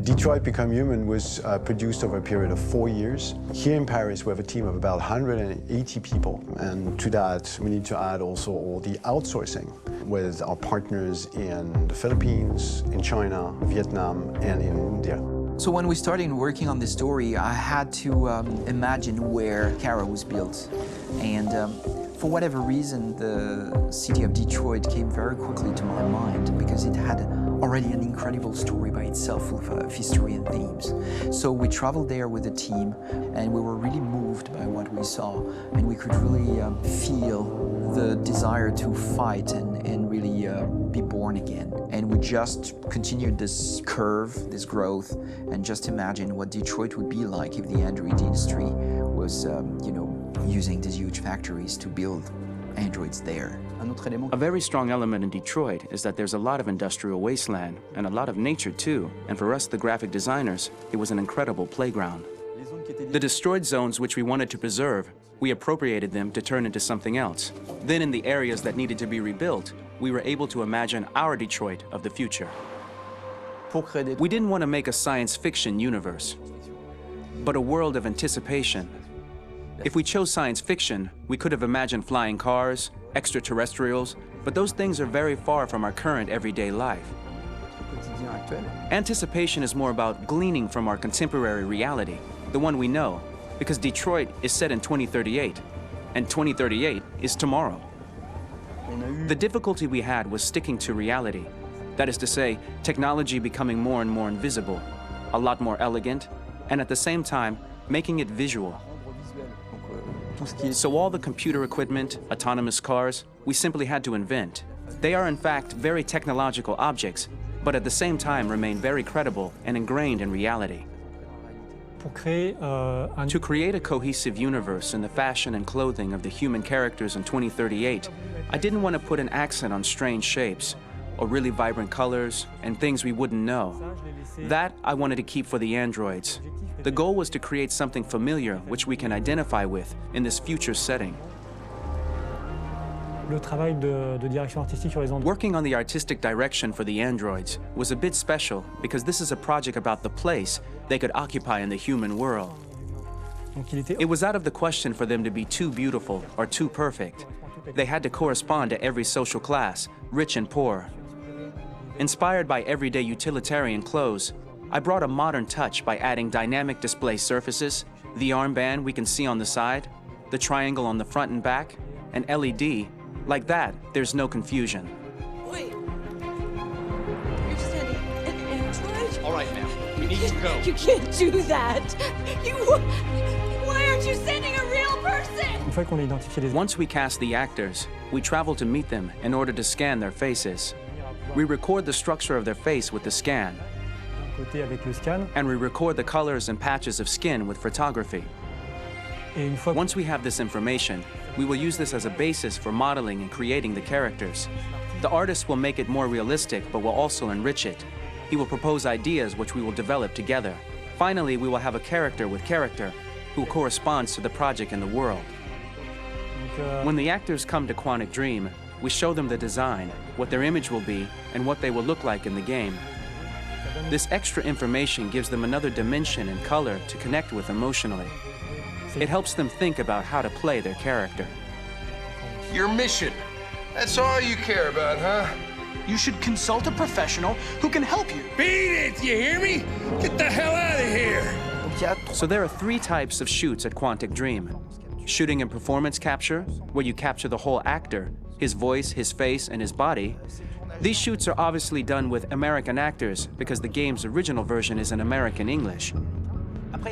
Detroit Become Human was produced over a period of 4 years. Here in Paris, we have a team of about 180 people. And to that, we need to add also all the outsourcing with our partners in the Philippines, in China, Vietnam, and in India. So when we started working on this story, I had to imagine where Kara was built. And for whatever reason, the city of Detroit came very quickly to my mind because it had already an incredible story by itself full of history and themes. So we traveled there with the team and we were really moved by what we saw, and we could really feel the desire to fight and really be born again. And we just continued this curve, this growth, and just imagine what Detroit would be like if the Android industry was, using these huge factories to build androids there. A very strong element in Detroit is that there's a lot of industrial wasteland and a lot of nature too, and for us, the graphic designers, it was an incredible playground. The destroyed zones which we wanted to preserve, we appropriated them to turn into something else. Then in the areas that needed to be rebuilt, we were able to imagine our Detroit of the future. We didn't want to make a science fiction universe, but a world of anticipation. If we chose science fiction, we could have imagined flying cars, extraterrestrials, but those things are very far from our current everyday life. Anticipation is more about gleaning from our contemporary reality, the one we know, because Detroit is set in 2038, and 2038 is tomorrow. The difficulty we had was sticking to reality. That is to say, technology becoming more and more invisible, a lot more elegant, and at the same time, making it visual. So all the computer equipment, autonomous cars, we simply had to invent. They are in fact very technological objects, but at the same time remain very credible and ingrained in reality. To create a cohesive universe in the fashion and clothing of the human characters in 2038, I didn't want to put an accent on strange shapes, or really vibrant colors, and things we wouldn't know. That I wanted to keep for the androids. The goal was to create something familiar which we can identify with in this future setting. Working on the artistic direction for the androids was a bit special because this is a project about the place they could occupy in the human world. It was out of the question for them to be too beautiful or too perfect. They had to correspond to every social class, rich and poor. Inspired by everyday utilitarian clothes, I brought a modern touch by adding dynamic display surfaces, the armband we can see on the side, the triangle on the front and back, an LED. Like that, there's no confusion. Wait. You're sending an android? All right, ma'am. We need to go. You can't do that. Why aren't you sending a real person? Once we cast the actors, we travel to meet them in order to scan their faces. We record the structure of their face with the scan, and we record the colors and patches of skin with photography. Once we have this information, we will use this as a basis for modeling and creating the characters. The artist will make it more realistic, but will also enrich it. He will propose ideas which we will develop together. Finally, we will have a character with character who corresponds to the project and the world. When the actors come to Quantic Dream, we show them the design, what their image will be, and what they will look like in the game. This extra information gives them another dimension and color to connect with emotionally. It helps them think about how to play their character. Your mission. That's all you care about, huh? You should consult a professional who can help you. Beat it, you hear me? Get the hell out of here! So there are 3 types of shoots at Quantic Dream. Shooting and performance capture, where you capture the whole actor, his voice, his face, and his body. These shoots are obviously done with American actors because the game's original version is in American English.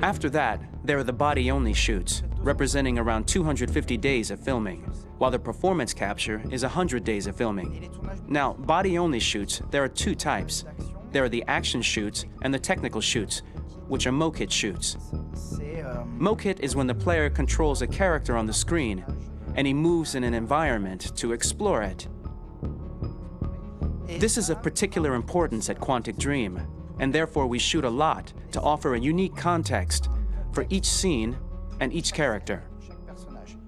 After that, there are the body-only shoots, representing around 250 days of filming, while the performance capture is 100 days of filming. Now, body-only shoots, there are 2 types. There are the action shoots and the technical shoots, which are mokit shoots. Mokit is when the player controls a character on the screen, and he moves in an environment to explore it. This is of particular importance at Quantic Dream, and therefore we shoot a lot to offer a unique context for each scene and each character.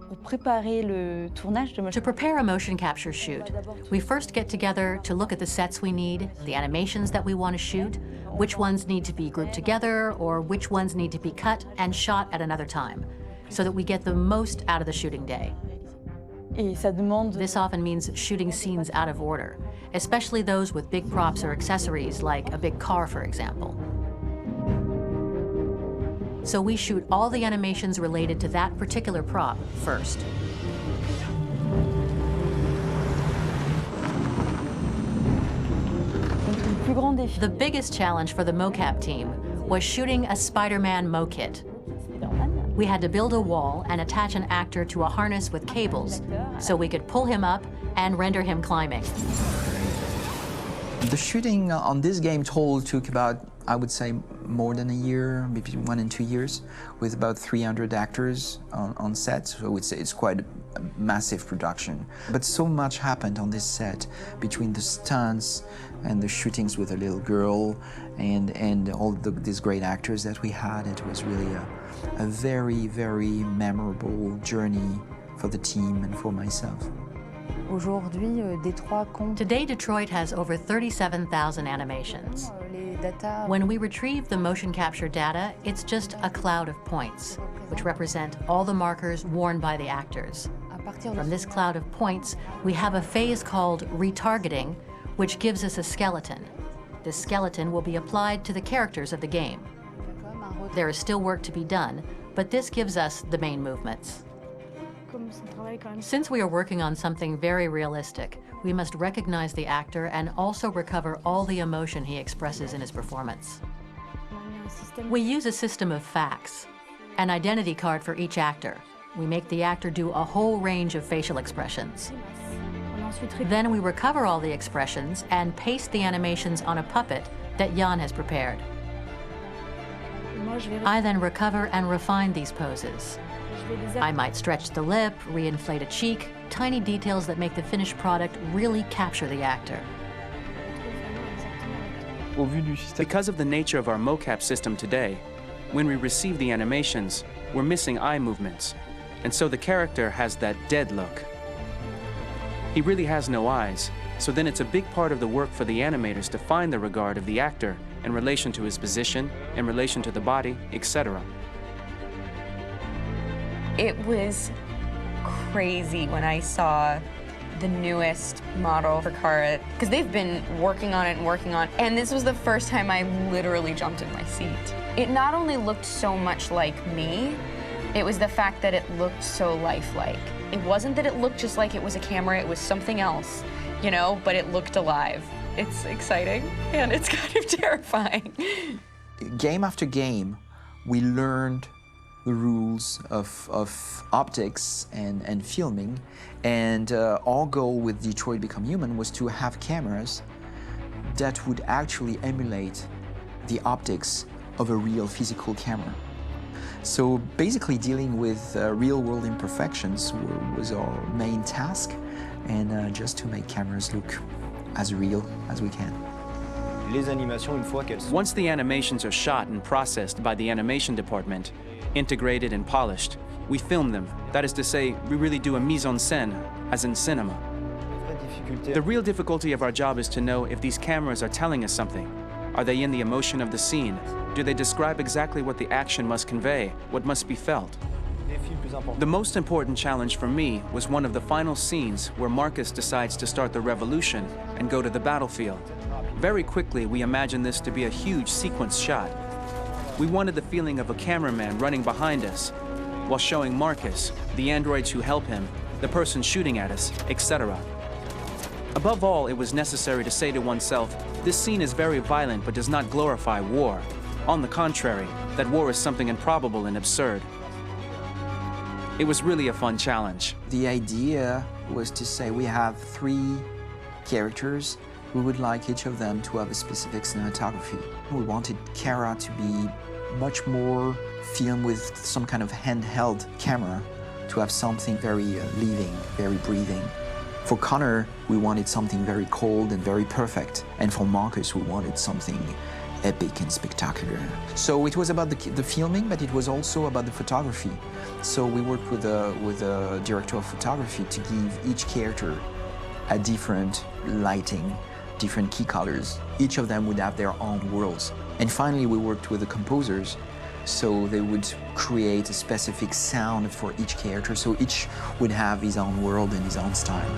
To prepare a motion capture shoot, we first get together to look at the sets we need, the animations that we want to shoot, which ones need to be grouped together, or which ones need to be cut and shot at another time, so that we get the most out of the shooting day. This often means shooting scenes out of order, especially those with big props or accessories, like a big car, for example. So we shoot all the animations related to that particular prop first. The biggest challenge for the mocap team was shooting a Spider-Man mo-kit. We had to build a wall and attach an actor to a harness with cables so we could pull him up and render him climbing. The shooting on this game total took about, I would say, more than a year, maybe 1 and 2 years, with about 300 actors on set. So it's quite a massive production. But so much happened on this set between the stunts and the shootings with a little girl and all these great actors that we had. It was really a very, very memorable journey for the team and for myself. Today, Detroit has over 37,000 animations. When we retrieve the motion capture data, it's just a cloud of points, which represent all the markers worn by the actors. From this cloud of points, we have a phase called retargeting, which gives us a skeleton. This skeleton will be applied to the characters of the game. There is still work to be done, but this gives us the main movements. Since we are working on something very realistic, we must recognize the actor and also recover all the emotion he expresses in his performance. We use a system of facts, an identity card for each actor. We make the actor do a whole range of facial expressions. Then we recover all the expressions and paste the animations on a puppet that Jan has prepared. I then recover and refine these poses. I might stretch the lip, re-inflate a cheek, tiny details that make the finished product really capture the actor. Because of the nature of our mocap system today, when we receive the animations, we're missing eye movements, and so the character has that dead look. He really has no eyes, so then it's a big part of the work for the animators to find the regard of the actor in relation to his position, in relation to the body, etc. It was crazy when I saw the newest model for Kara, because they've been working on it, and this was the first time I literally jumped in my seat. It not only looked so much like me, it was the fact that it looked so lifelike. It wasn't that it looked just like it was a camera, it was something else, you know, but it looked alive. It's exciting, and it's kind of terrifying. Game after game, we learned the rules of optics and filming, and our goal with Detroit Become Human was to have cameras that would actually emulate the optics of a real physical camera. So basically dealing with real-world imperfections was our main task, and just to make cameras look as real as we can. Once the animations are shot and processed by the animation department, integrated and polished, we film them. That is to say, we really do a mise en scène, as in cinema. The real difficulty of our job is to know if these cameras are telling us something. Are they in the emotion of the scene? Do they describe exactly what the action must convey, what must be felt? The most important challenge for me was one of the final scenes where Marcus decides to start the revolution and go to the battlefield. Very quickly, we imagined this to be a huge sequence shot. We wanted the feeling of a cameraman running behind us while showing Marcus, the androids who help him, the person shooting at us, etc. Above all, it was necessary to say to oneself, this scene is very violent but does not glorify war. On the contrary, that war is something improbable and absurd. It was really a fun challenge. The idea was to say we have 3 characters. We would like each of them to have a specific cinematography. We wanted Kara to be much more filmed with some kind of handheld camera, to have something very living, very breathing. For Connor, we wanted something very cold and very perfect. And for Marcus, we wanted something epic and spectacular. So it was about the filming, but it was also about the photography. So we worked with a director of photography to give each character a different lighting, different key colors. Each of them would have their own worlds. And finally, we worked with the composers, so they would create a specific sound for each character, so each would have his own world and his own style.